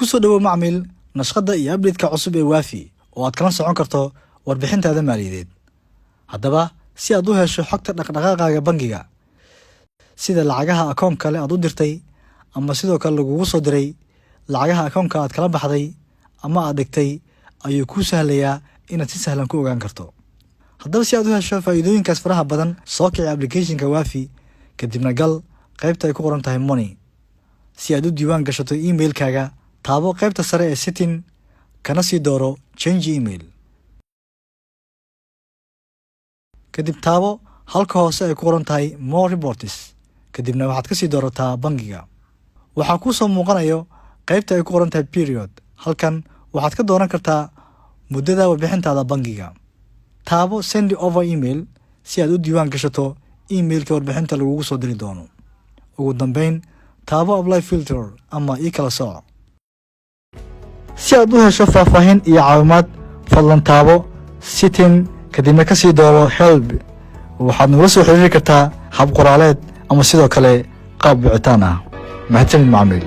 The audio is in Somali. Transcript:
kusoo dhawow macmiil nashqada iyo update-ka cusub ee waafi oo aad kala socon karto warbixintaada maaliyadeed. haddaba si aad u hesho xogta dhaqdhaqaaqaaga bangiga sida lacagaha akoon kale aad u dirtay ama sidoo kale lagugu soo diray, lacagaha akoonka aad kala baxday ama aad dhigtay, ayuu kuu sahlayaa inaad si sahlan ku ogaan karto. haddaba si aad u hesho faa'iidooyinkaas faraha badan, soo kici application-ka waafi kadibna gal qaybta ay ku qoran tahay money. si aad u diiwaan gashato email-kaaga, taabo qaybta sare ee setting kana sii dooro change email. kadib taabo halka hoose ay ku qoran tahay more reports, kadibna waxaad ka sii doorataa bangiga. waxaa kuu soo muuqanayo qaybta ay ku qoran tahay period. halkan waxaad ka dooran kartaa muddada warbixintaada bangiga. taabo send over email si aad u diiwaan gashato emailka warbixinta lagugu soo diri doono. ugu dambeyn, taabo apply filter ama kala sooc. si aad u hesho faahfaahin iyo caawimaad, fadlan taabo setting kadibna ka sii dooro help. waxaad nagula soo xiriiri kartaa hab qoraaleed ama sidoo kale qaab wicitaan ah. mahadsanid macmiil.